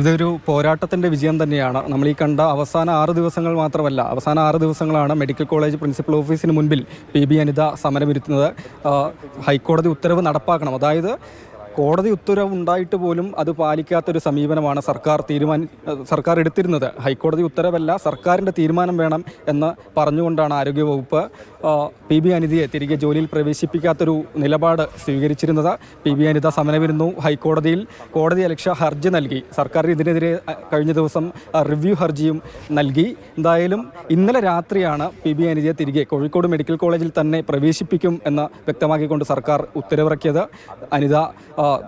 ഇതൊരു പോരാട്ടത്തിൻ്റെ വിജയം തന്നെയാണ്. നമ്മൾ ഈ കണ്ട അവസാന 6 ദിവസങ്ങൾ മാത്രമല്ല, അവസാന 6 ദിവസങ്ങളാണ് മെഡിക്കൽ കോളേജ് പ്രിൻസിപ്പൽ ഓഫീസിന് മുൻപിൽ പി അനിത സമരമിരുത്തുന്നത്. ഹൈക്കോടതി ഉത്തരവ് നടപ്പാക്കണം, അതായത് കോടതി ഉത്തരവ് ഉണ്ടായിട്ട് പോലും അത് പാലിക്കാത്തൊരു സമീപനമാണ് സർക്കാർ എടുത്തിരുന്നത്. ഹൈക്കോടതി ഉത്തരവല്ല, സർക്കാരിൻ്റെ തീരുമാനം വേണം എന്ന് പറഞ്ഞുകൊണ്ടാണ് ആരോഗ്യവകുപ്പ് പി അനിതയെ തിരികെ ജോലിയിൽ പ്രവേശിപ്പിക്കാത്തൊരു നിലപാട് സ്വീകരിച്ചിരുന്നത്. പി അനിത സമരമിരുന്നു. ഹൈക്കോടതിയിൽ കോടതിയലക്ഷ്യ ഹർജി നൽകി. സർക്കാർ ഇതിനെതിരെ കഴിഞ്ഞ ദിവസം റിവ്യൂ ഹർജിയും നൽകി. എന്തായാലും ഇന്നലെ രാത്രിയാണ് പി അനിതയെ തിരികെ കോഴിക്കോട് മെഡിക്കൽ കോളേജിൽ തന്നെ പ്രവേശിപ്പിക്കും എന്ന് വ്യക്തമാക്കിക്കൊണ്ട് സർക്കാർ ഉത്തരവിറക്കിയത്. അനിത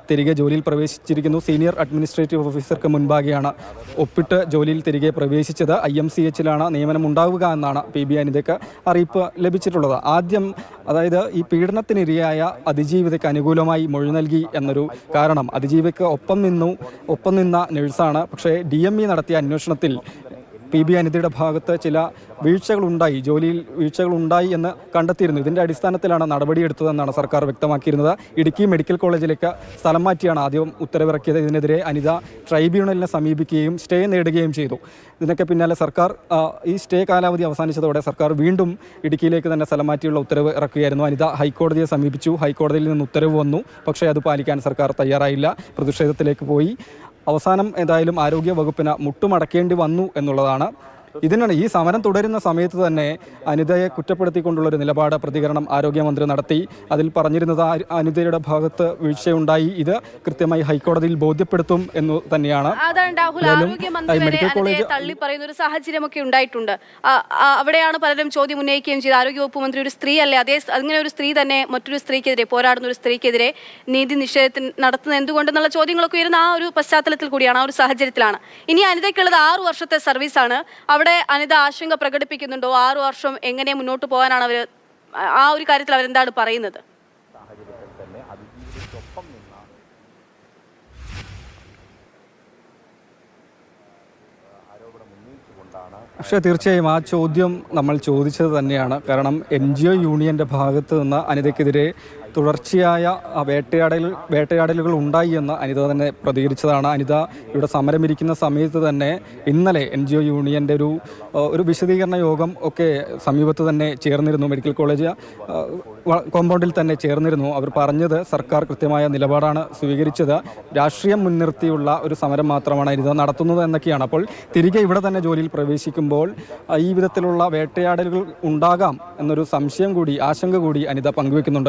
തിരികെ ജോലിയിൽ പ്രവേശിച്ചിരിക്കുന്നു. സീനിയർ അഡ്മിനിസ്ട്രേറ്റീവ് ഓഫീസർക്ക് മുൻപാകെയാണ് ഒപ്പിട്ട് ജോലിയിൽ തിരികെ പ്രവേശിച്ചത്. IMCHലാണ് നിയമനം ഉണ്ടാവുക എന്നാണ് പി അനിതയ്ക്ക് അറിയിപ്പ് ലഭിച്ചിട്ടുള്ളത്. ആദ്യം അതായത് ഈ പീഡനത്തിനിരയായ അതിജീവിതയ്ക്ക് അനുകൂലമായി മൊഴി നൽകി എന്നൊരു കാരണം, അതിജീവിതയ്ക്ക് ഒപ്പം നിന്ന നഴ്സാണ്. പക്ഷേ DME നടത്തിയ അന്വേഷണത്തിൽ പി അനിതയുടെ ഭാഗത്ത് ചില ജോലിയിൽ വീഴ്ചകളുണ്ടായി എന്ന് കണ്ടെത്തിയിരുന്നു. ഇതിൻ്റെ അടിസ്ഥാനത്തിലാണ് നടപടിയെടുത്തതെന്നാണ് സർക്കാർ വ്യക്തമാക്കിയിരുന്നത്. ഇടുക്കി മെഡിക്കൽ കോളേജിലേക്ക് സ്ഥലം മാറ്റിയാണ് ആദ്യം ഉത്തരവിറക്കിയത്. ഇതിനെതിരെ അനിത ട്രൈബ്യൂണലിനെ സമീപിക്കുകയും സ്റ്റേ നേടുകയും ചെയ്തു. ഇതിനൊക്കെ പിന്നാലെ സർക്കാർ ഈ സ്റ്റേ കാലാവധി അവസാനിച്ചതോടെ സർക്കാർ വീണ്ടും ഇടുക്കിയിലേക്ക് തന്നെ സ്ഥലം മാറ്റിയുള്ള ഉത്തരവ് ഇറക്കുകയായിരുന്നു. അനിത ഹൈക്കോടതിയെ സമീപിച്ചു. ഹൈക്കോടതിയിൽ നിന്ന് ഉത്തരവ് വന്നു. പക്ഷേ അത് പാലിക്കാൻ സർക്കാർ തയ്യാറായില്ല. പ്രതിഷേധത്തിലേക്ക് പോയി. അവസാനം ഏതായാലും ആരോഗ്യ വകുപ്പിന് മുട്ടുമടക്കേണ്ടി വന്നു എന്നുള്ളതാണ്. ഇതിനാണ് ഈ സമരം തുടരുന്ന സമയത്ത് തന്നെ അനിതയെ കുറ്റപ്പെടുത്തിക്കൊണ്ടുള്ളൊരു നിലപാട് പ്രതികരണം ആരോഗ്യമന്ത്രി നടത്തി. അതിൽ പറഞ്ഞിരുന്നത് അനിതയുടെ ഭാഗത്ത് വീഴ്ചയുണ്ടായി, ഇത് കൃത്യമായി ഹൈക്കോടതിയിൽ ബോധ്യപ്പെടുത്തും എന്ന് തന്നെയാണ്. മെഡിക്കൽ കോളേജ് തള്ളി പറയുന്ന ഒരു സാഹചര്യമൊക്കെ ഉണ്ടായിട്ടുണ്ട്. അവിടെയാണ് പലരും ചോദ്യം ഉന്നയിക്കുകയും ചെയ്ത് ആരോഗ്യവകുപ്പ് മന്ത്രി ഒരു സ്ത്രീ അല്ലേ, അങ്ങനെ ഒരു സ്ത്രീ തന്നെ മറ്റൊരു സ്ത്രീക്കെതിരെ പോരാടുന്ന ഒരു സ്ത്രീക്കെതിരെ നീതി നിഷേധത്തിന് നടത്തുന്നത് എന്തുകൊണ്ടെന്നുള്ള ചോദ്യങ്ങളൊക്കെ ഉയരുന്ന ആ ഒരു പശ്ചാത്തലത്തിൽ കൂടിയാണ്, ആ ഒരു സാഹചര്യത്തിലാണ്. ഇനി അനിതയ്ക്കുള്ളത് 6 വർഷത്തെ സർവീസാണ്. അവിടെ അനിത ആശങ്ക പ്രകടിപ്പിക്കുന്നുണ്ടോ? 6 വർഷം എങ്ങനെ മുന്നോട്ട് പോകാനാണ് അവർ, ആ ഒരു കാര്യത്തിൽ അവരെന്താണ് പറയുന്നത്? പക്ഷേ തീർച്ചയായും ആ ചോദ്യം നമ്മൾ ചോദിച്ചത് തന്നെയാണ്. കാരണം NGO യൂണിയൻ്റെ ഭാഗത്ത് നിന്ന് അനിതയ്ക്കെതിരെ തുടർച്ചയായ വേട്ടയാടലുകൾ ഉണ്ടായി എന്ന് അനിത തന്നെ പ്രതികരിച്ചതാണ്. അനിത ഇവിടെ സമരമിരിക്കുന്ന സമയത്ത് തന്നെ ഇന്നലെ NGO യൂണിയൻ്റെ ഒരു വിശദീകരണ യോഗം ഒക്കെ സമീപത്ത് തന്നെ ചേർന്നിരുന്നു. മെഡിക്കൽ കോളേജ് കോമ്പൗണ്ടിൽ തന്നെ ചേർന്നിരുന്നു. അവർ പറഞ്ഞത് സർക്കാർ കൃത്യമായ നിലപാടാണ് സ്വീകരിച്ചത്, രാഷ്ട്രീയം മുൻനിർത്തിയുള്ള ഒരു സമരം മാത്രമാണ് അനിത നടത്തുന്നത് എന്നൊക്കെയാണ്. അപ്പോൾ തിരികെ ഇവിടെ തന്നെ ജോലിയിൽ പ്രവേശിക്കുമ്പോൾ ഈ വിധത്തിലുള്ള വേട്ടയാടലുകൾ ഉണ്ടാകാം എന്നൊരു ആശങ്ക കൂടി അനിത പങ്കുവെക്കുന്നുണ്ട്.